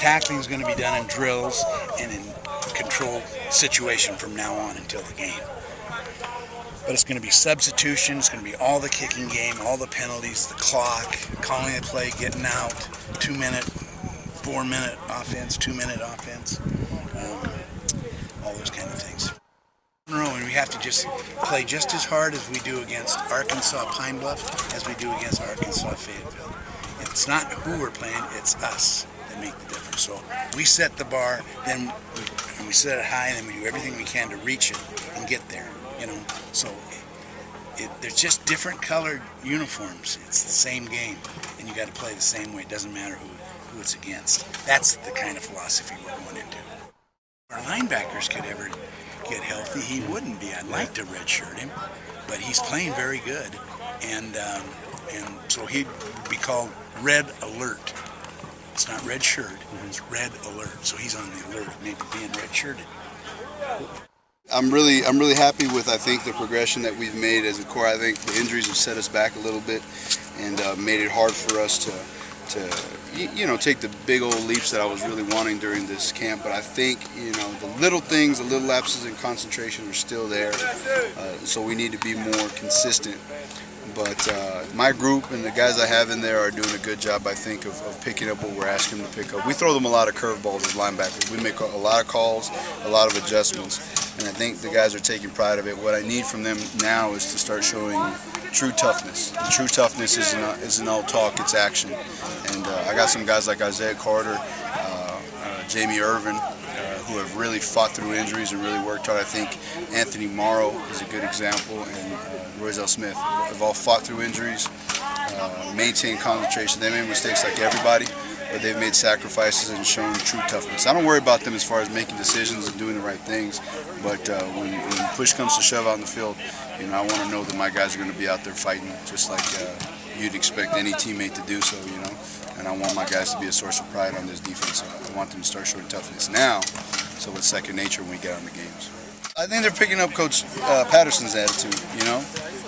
tackling is going to be done in drills and in controlled situation from now on until the game. But it's going to be substitution, it's going to be all the kicking game, all the penalties, the clock, calling the play, getting out, 2-minute, 4-minute offense, 2-minute offense, all those kind of things. And we have to just play just as hard as we do against Arkansas Pine Bluff as we do against Arkansas Fayetteville. It's not who we're playing, it's us that make the difference. So we set the bar, then we set it high, and then we do everything we can to reach it and get there. So there's just different colored uniforms. It's the same game, and you got to play the same way. It doesn't matter who it's against. That's the kind of philosophy we're going into. If our linebackers could ever get healthy, he wouldn't be. I'd like to redshirt him, but he's playing very good, and so he'd be called Red Alert. It's not red shirt, it's Red Alert. So he's on the alert of maybe being redshirted. I'm really happy with, I think, the progression that we've made as a core. I think the injuries have set us back a little bit and made it hard for us to take the big old leaps that I was really wanting during this camp. But I think, the little things, the little lapses in concentration are still there. So we need to be more consistent. But my group and the guys I have in there are doing a good job, I think, of picking up what we're asking them to pick up. We throw them a lot of curveballs as linebackers. We make a lot of calls, a lot of adjustments, and I think the guys are taking pride of it. What I need from them now is to start showing true toughness. And true toughness isn't all talk, it's action. And I got some guys like Isaiah Carter, Jamie Irvin, who have really fought through injuries and really worked hard. I think Anthony Morrow is a good example, and Royzel Smith have all fought through injuries, maintained concentration. They made mistakes like everybody, but they've made sacrifices and shown true toughness. I don't worry about them as far as making decisions and doing the right things, but when push comes to shove out in the field, I want to know that my guys are going to be out there fighting, just like you'd expect any teammate to do so, and I want my guys to be a source of pride on this defense. I want them to start showing toughness now, so it's second nature when we get on the games. I think they're picking up Coach Patterson's attitude,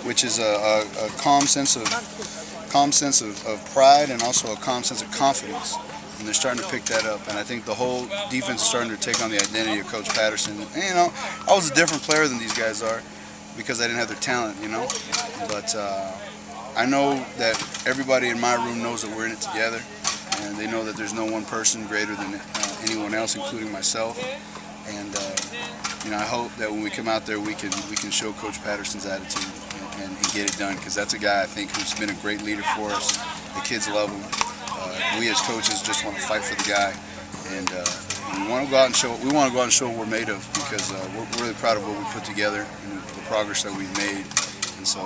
which is a calm sense of pride and also a calm sense of confidence. And they're starting to pick that up. And I think the whole defense is starting to take on the identity of Coach Patterson. And, I was a different player than these guys are because I didn't have their talent, But I know that everybody in my room knows that we're in it together. And they know that there's no one person greater than anyone else, including myself. And I hope that when we come out there, we can show Coach Patterson's attitude and get it done, because that's a guy I think who's been a great leader for us. The kids love him. We as coaches just want to fight for the guy, and we want to go out and show. We want to go out and show what we're made of, because we're really proud of what we put together and the progress that we've made. And so,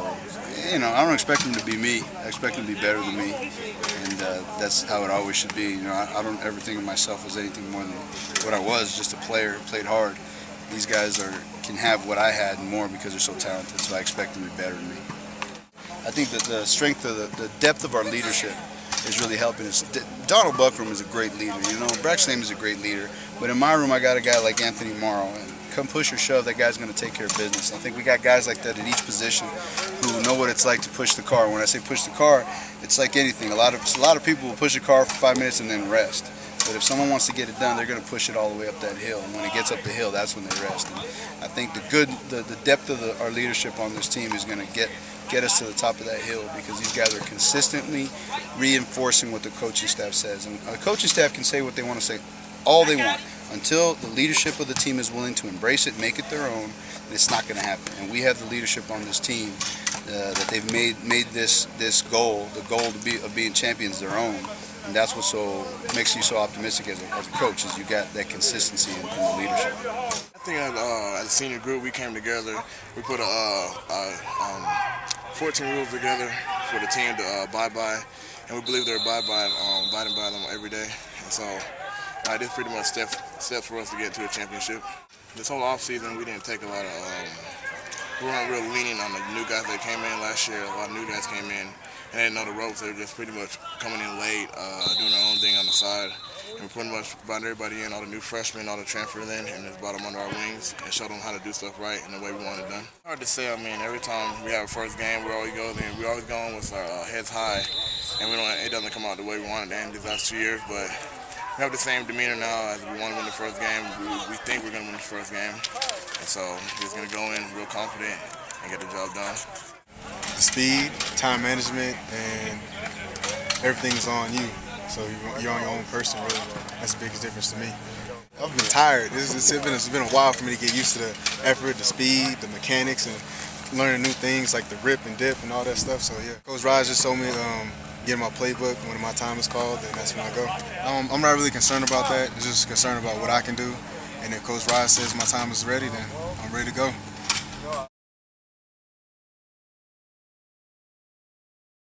I don't expect him to be me. I expect him to be better than me, and that's how it always should be. I don't ever think of myself as anything more than what I was, just a player, played hard. These guys can have what I had and more because they're so talented, so I expect them to be better than me. I think that the strength of the depth of our leadership is really helping us. Donald Buckram is a great leader, Braxton is a great leader, but in my room I got a guy like Anthony Morrow, and come push or shove, that guy's going to take care of business. I think we got guys like that at each position who know what it's like to push the car. When I say push the car, it's like anything. A lot of people will push a car for 5 minutes and then rest. But if someone wants to get it done, they're going to push it all the way up that hill. And when it gets up the hill, that's when they rest. And I think the depth of our leadership on this team is going to get us to the top of that hill, because these guys are consistently reinforcing what the coaching staff says. And the coaching staff can say what they want to say all they want. Until the leadership of the team is willing to embrace it, make it their own, it's not going to happen. And we have the leadership on this team that they've made this goal, the goal of being champions, their own. And that's what makes you so optimistic as a coach, is you got that consistency in the leadership. I think as a senior group, we came together. We put 14 rules together for the team to abide by, and we believe they're abiding by them every day. And so this pretty much steps for us to get to a championship. This whole offseason, we didn't take a lot of, we weren't real leaning on the new guys that came in last year. A lot of new guys came in, and they didn't know the ropes. They were just pretty much coming in late, doing their own thing on the side. And we pretty much brought everybody in, all the new freshmen, all the transfers in, and just brought them under our wings and showed them how to do stuff right and the way we want it done. Hard to say. I mean, every time we have a first game, we always go with our heads high, and it doesn't come out the way we wanted it to end these last 2 years, but we have the same demeanor now as we want to win the first game. We think we're going to win the first game. And so we're just going to go in real confident and get the job done. The speed, time management, and everything's on you. So you're on your own person, really. That's the biggest difference to me. I've been tired. It's been a while for me to get used to the effort, the speed, the mechanics, and learning new things like the rip and dip and all that stuff. So yeah, Coach Raj just told me get my playbook when my time is called, and that's when I go. I'm not really concerned about that. I'm just concerned about what I can do. And if Coach Raj says my time is ready, then I'm ready to go.